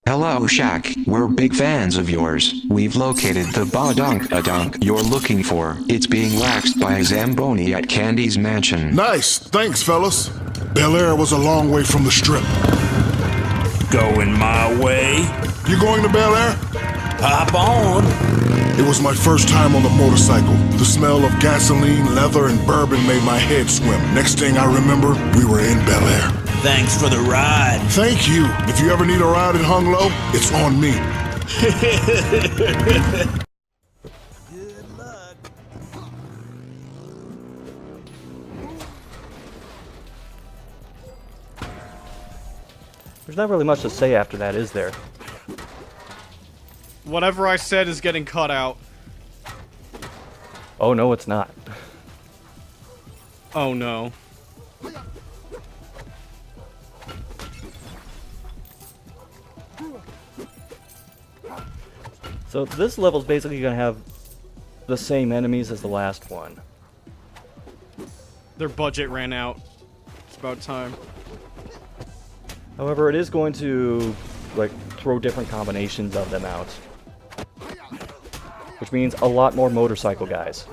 Hello Shaq, we're big fans of yours. We've located the badunk-a-dunk you're looking for. It's being waxed by a Zamboni at Kandy's mansion. Nice, thanks fellas. Bel Air was a long way from the strip. Going my way? You going to Bel Air? Hop on. It was my first time on the motorcycle. The smell of gasoline, leather, and bourbon made my head swim. Next thing I remember, we were in Bel Air. Thanks for the ride. Thank you. If you ever need a ride in Hung Low, it's on me. Good luck. There's not really much to say after that, is there? Whatever I said is getting cut out. Oh no, it's not. Oh no. So this level's basically gonna have the same enemies as the last one. Their budget ran out. It's about time. However, it is going to like throw different combinations of them out. Which means a lot more motorcycle guys.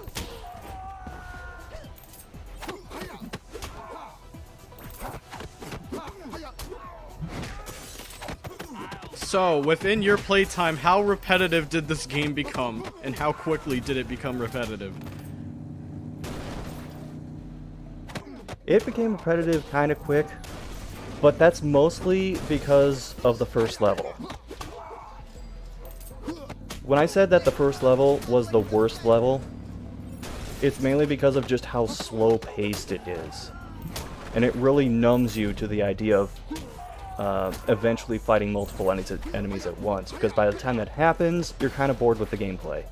So, within your playtime, how repetitive did this game become? And how quickly did it become repetitive? It became repetitive kind of quick, but that's mostly because of the first level. When I said that the first level was the worst level, it's mainly because of just how slow-paced it is. And it really numbs you to the idea of eventually fighting multiple enemies at once, because by the time that happens, you're kind of bored with the gameplay.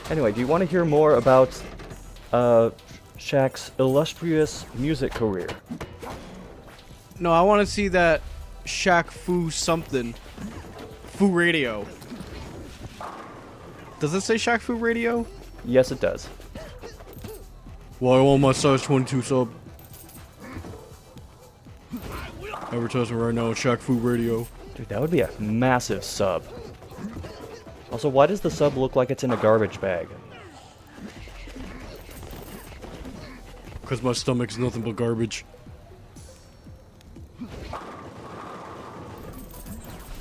Anyway, do you want to hear more about Shaq's illustrious music career? No, I want to see that Shaq Fu something. Fu Radio. Does it say Shaq Fu Radio? Yes, it does. Well, I want my size 22 sub. Advertising right now on Shaq Fu Radio. Dude, that would be a massive sub. Also, why does the sub look like it's in a garbage bag? Because my stomach's nothing but garbage.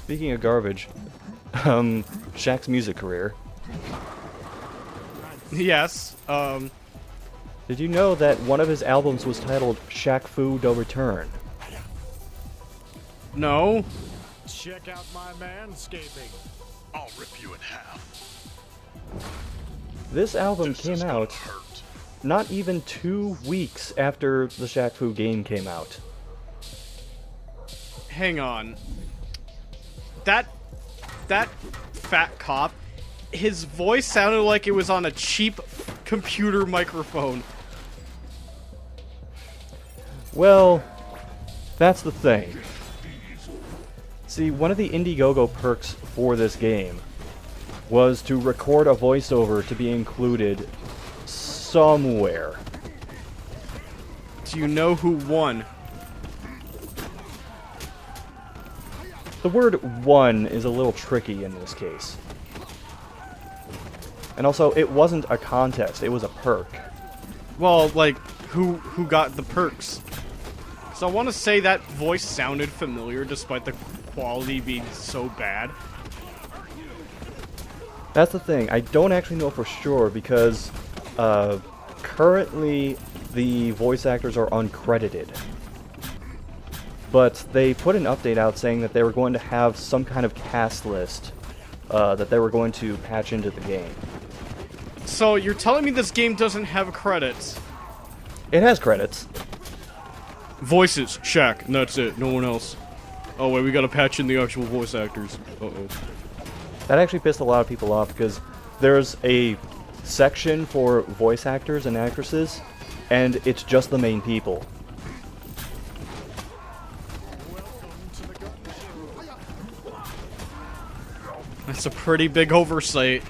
Speaking of garbage, Shaq's music career. Yes, Did you know that one of his albums was titled Shaq Fu Do Return? no. Check out my manscaping. I'll rip you in half. This album came out not even 2 weeks after the Shaq Fu game came out. Hang on. That fat cop, his voice sounded like it was on a cheap computer microphone. Well, that's the thing. See, one of the Indiegogo perks for this game was to record a voiceover to be included somewhere. Do you know who won? The word "won" is a little tricky in this case. And also, it wasn't a contest, it was a perk. Well, like, who got the perks? So I want to say that voice sounded familiar despite the quality being so bad. That's the thing, I don't actually know for sure because currently the voice actors are uncredited. But they put an update out saying that they were going to have some kind of cast list that they were going to patch into the game. So you're telling me this game doesn't have credits? It has credits. Voices, Shaq, and that's it, no one else. Oh wait, we gotta patch in the actual voice actors. Uh-oh. That actually pissed a lot of people off because there's a section for voice actors and actresses, and it's just the main people. That's a pretty big oversight.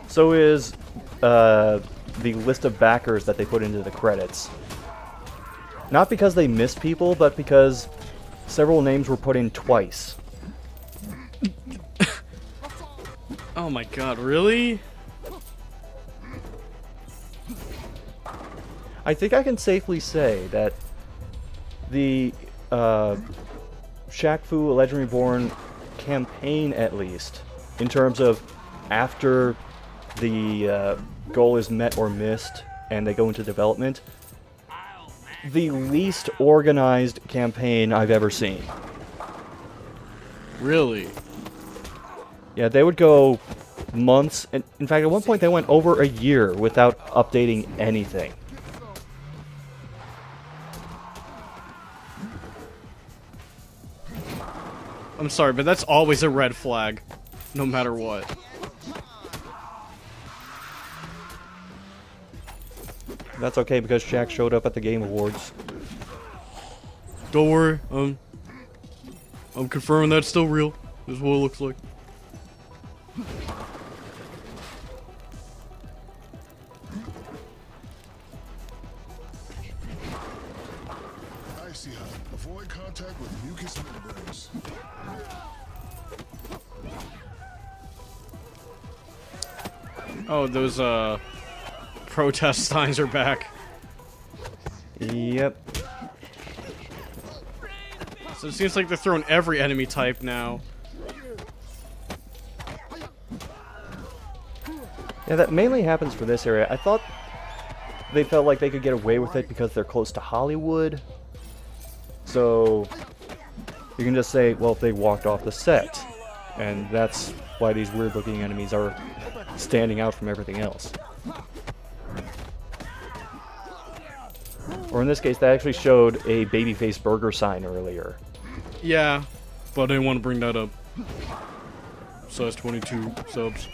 So is the list of backers that they put into the credits. Not because they missed people, but because several names were put in twice. Oh my god, really? I think I can safely say that the Shaq Fu Legend Reborn campaign, at least, in terms of after the goal is met or missed and they go into development, the least organized campaign I've ever seen. Really? Yeah, they would go months, and in fact at one point they went over a year without updating anything. I'm sorry, but that's always a red flag, no matter what. That's okay because Shaq showed up at the Game Awards. Don't worry, I'm confirming that's still real. This is what it looks like. Icy hot. Avoid contact with mucus membranes. Oh, those protest signs are back. Yep. So it seems like they're throwing every enemy type now. Yeah, that mainly happens for this area. I thought they felt like they could get away with it because they're close to Hollywood. So you can just say, well, they walked off the set. And that's why these weird-looking enemies are standing out from everything else. Or in this case, they actually showed a babyface burger sign earlier. Yeah, but I didn't want to bring that up. Size 22 subs.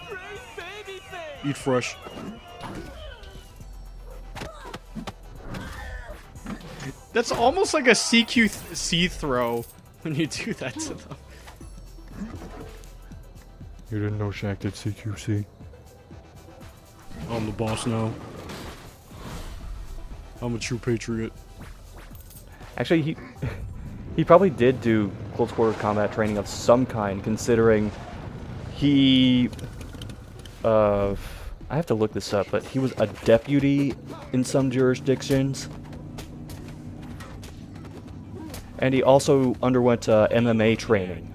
Eat fresh. That's almost like a CQC throw when you do that to them. You didn't know Shaq did CQC? I'm the boss now. I'm a true patriot. Actually, he probably did do close quarter combat training of some kind, considering he... I have to look this up, but he was a deputy in some jurisdictions. And he also underwent MMA training.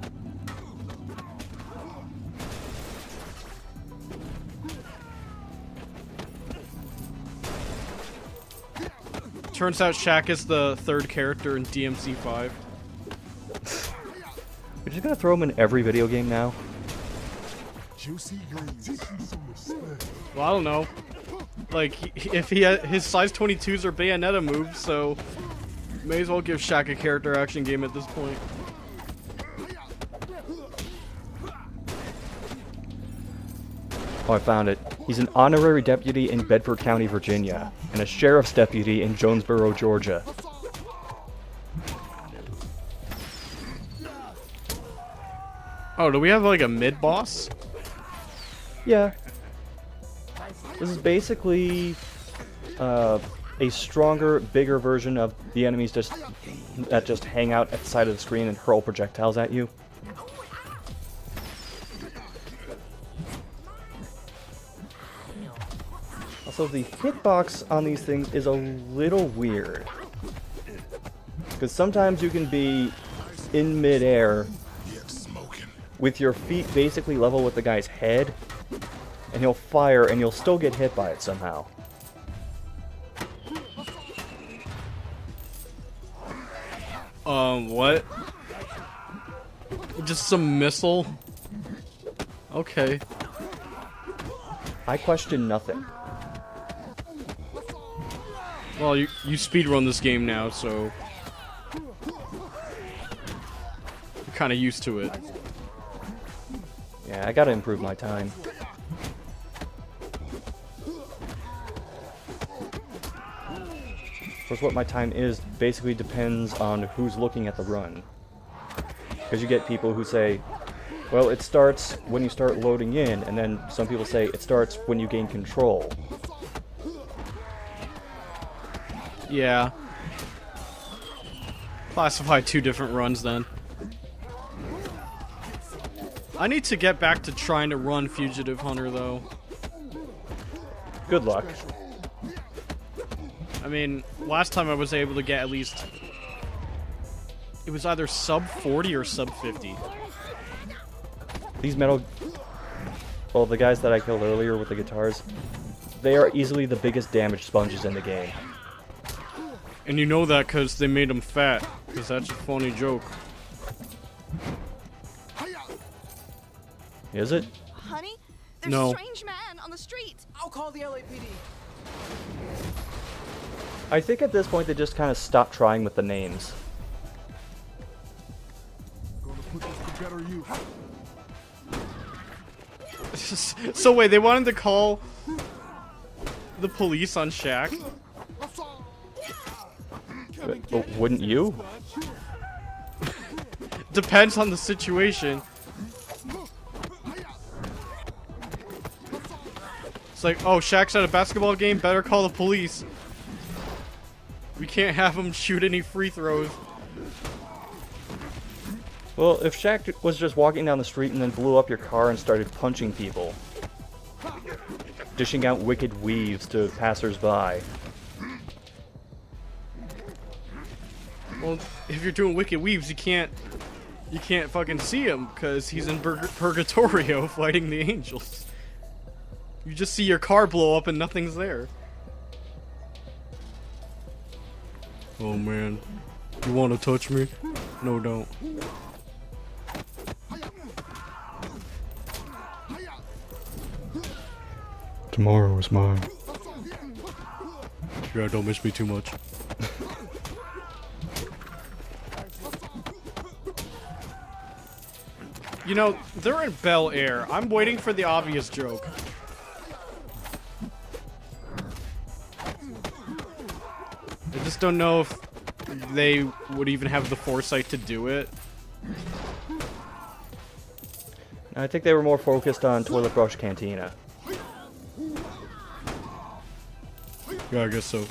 Turns out Shaq is the third character in DMC5. We're just gonna throw him in every video game now. Juicy greens. Well, I don't know. Like, if he his size 22s are Bayonetta moves, so may as well give Shaq a character action game at this point. Oh, I found it. He's an honorary deputy in Bedford County, Virginia, and a sheriff's deputy in Jonesboro, Georgia. Oh, do we have like a mid-boss? Yeah. This is basically a stronger, bigger version of the enemies that just hang out at the side of the screen and hurl projectiles at you. Also, the hitbox on these things is a little weird. Because sometimes you can be in midair with your feet basically level with the guy's head, and he'll fire and you'll still get hit by it somehow. What? Just some missile? Okay. I question nothing. Well, you speedrun this game now, so you're kind of used to it. Yeah, I gotta improve my time. Of course, what my time is basically depends on who's looking at the run. Because you get people who say, well, it starts when you start loading in, and then some people say it starts when you gain control. Yeah. Classify 2 different runs then. I need to get back to trying to run Fugitive Hunter though. Good luck. I mean, last time I was able to get at least... It was either sub 40 or sub 50. These metal... Well, the guys that I killed earlier with the guitars, they are easily the biggest damage sponges in the game. And you know that because they made them fat. Because that's a funny joke. Is it? Honey, there's No. a strange man on the street. I'll call the LAPD. I think at this point they just kind of stopped trying with the names. Gonna put this to better use. So wait, they wanted to call the police on Shaq? But wouldn't you? Depends on the situation. It's like, oh, Shaq's at a basketball game, better call the police. We can't have him shoot any free throws. Well, if Shaq was just walking down the street and then blew up your car and started punching people, dishing out wicked weaves to passersby. Well, if you're doing wicked weaves, you can't fucking see him because he's in Purgatorio fighting the angels. You just see your car blow up and nothing's there. Oh man, you want to touch me? No, don't. Tomorrow is mine. Yeah, don't miss me too much. You know, they're in Bel Air. I'm waiting for the obvious joke. I just don't know if they would even have the foresight to do it. I think they were more focused on Toilet Brush Cantina. Yeah, I guess so.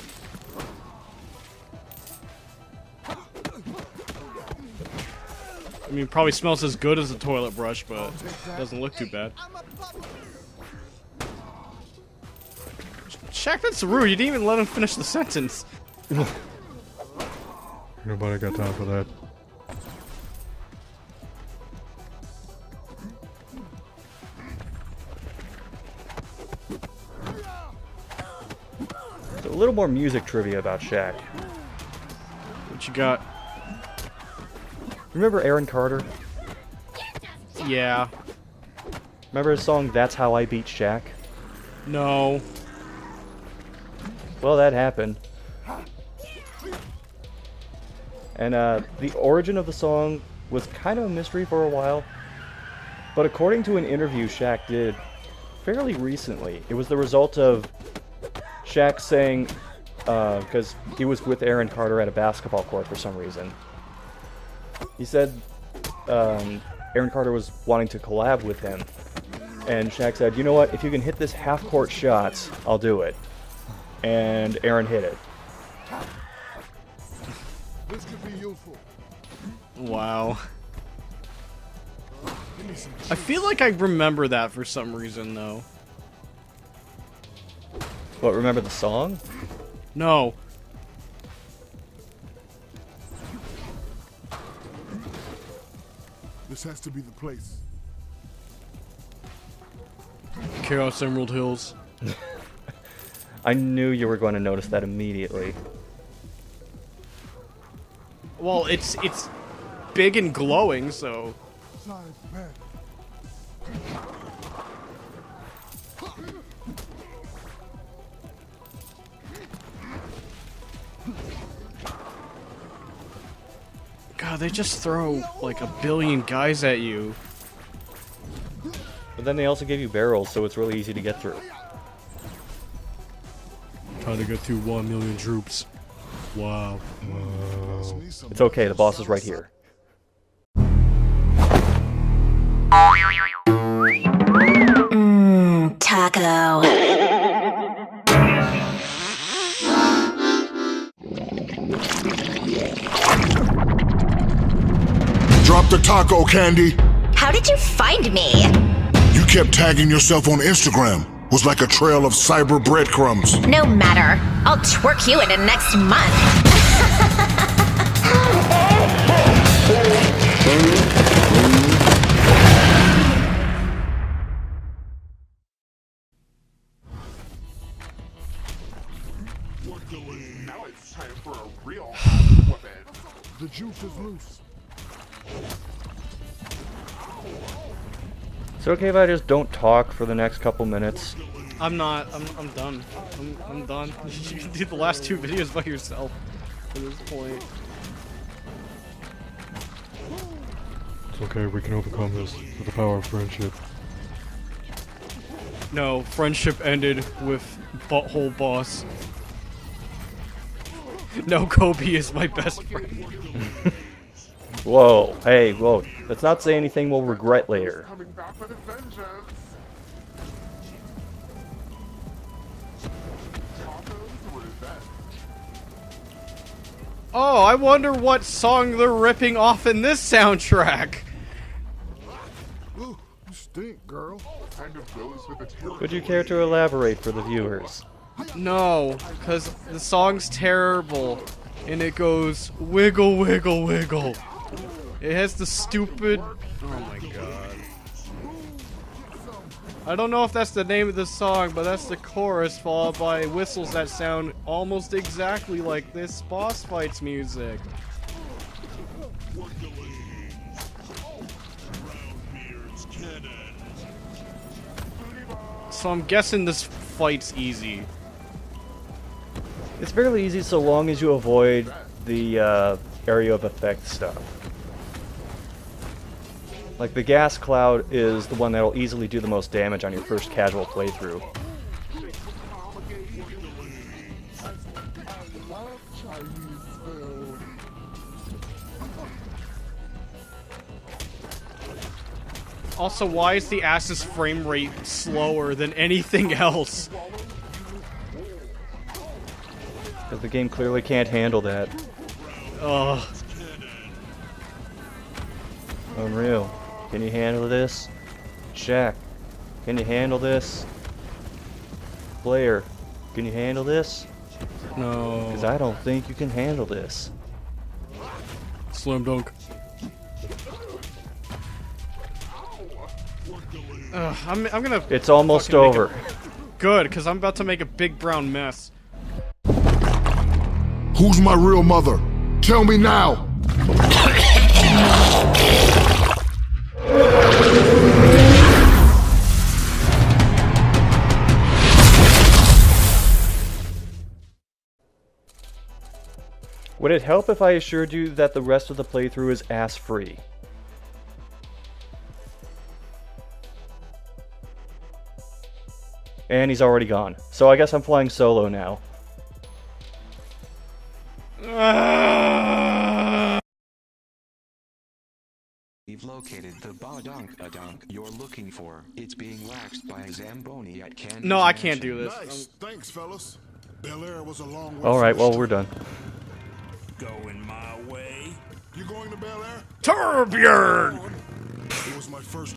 I mean, it probably smells as good as a toilet brush, but it doesn't look too bad. Shaq, that's rude. You didn't even let him finish the sentence. Nobody got time for that. So a little more music trivia about Shaq. What you got? Remember Aaron Carter? Yeah. Remember his song That's How I Beat Shaq? No. Well, that happened. And the origin of the song was kind of a mystery for a while. But according to an interview Shaq did fairly recently, it was the result of Shaq saying, because he was with Aaron Carter at a basketball court for some reason. He said Aaron Carter was wanting to collab with him. And Shaq said, you know what, if you can hit this half-court shots, I'll do it. And Aaron hit it. This could be useful. Wow. I feel like I remember that for some reason, though. What, remember the song? No. This has to be the place. Chaos Emerald Hills. I knew you were going to notice that immediately. Well, it's big and glowing, so... Size back. God, they just throw like a billion guys at you. But then they also give you barrels, so it's really easy to get through. Trying to get through 1 million troops. Wow. It's okay, the boss is right here. Taco. Dr. Taco, Kandy. How did you find me? You kept tagging yourself on Instagram. Was like a trail of cyber breadcrumbs. No matter. I'll twerk you into next month. Now it's time for a real weapon. The juice is loose. Is it okay if I just don't talk for the next couple minutes? I'm not. I'm done. I'm done. You can do the last 2 videos by yourself at this point. It's okay, we can overcome this with the power of friendship. No, friendship ended with butthole boss. No, Kobe is my best friend. Whoa, hey, whoa. Let's not say anything we'll regret later. Coming back with a vengeance. Tacos? What is that? Oh, I wonder what song they're ripping off in this soundtrack. Ooh, you stink, girl. Kind of goes with the tail. Would you care to elaborate for the viewers? No, because the song's terrible. And it goes wiggle, wiggle, wiggle. It has the stupid... Oh my god. I don't know if that's the name of the song, but that's the chorus followed by whistles that sound almost exactly like this boss fight's music. So I'm guessing this fight's easy. It's fairly easy so long as you avoid the area of effect stuff. Like the gas cloud is the one that'll easily do the most damage on your first casual playthrough. Also, why is the ass's frame rate slower than anything else? Because the game clearly can't handle that. Ugh. Unreal. Can you handle this? Shaq, can you handle this? Blair, can you handle this? No. Because I don't think you can handle this. Slam dunk. I'm gonna... It's almost fucking make over. Good, because I'm about to make a big brown mess. Who's my real mother? Tell me now. Would it help if I assured you that the rest of the playthrough is ass-free? And he's already gone. So I guess I'm flying solo now. We've located the Ba-Dunk-A-Dunk you're looking for. It's being waxed by a Zamboni at Kandy. No, I can't do this. Nice. Thanks, fellas. Bel Air was a long way. Alright, from well, the we're done. Going my way. You going to Bel Air? Torbjörn! It was my first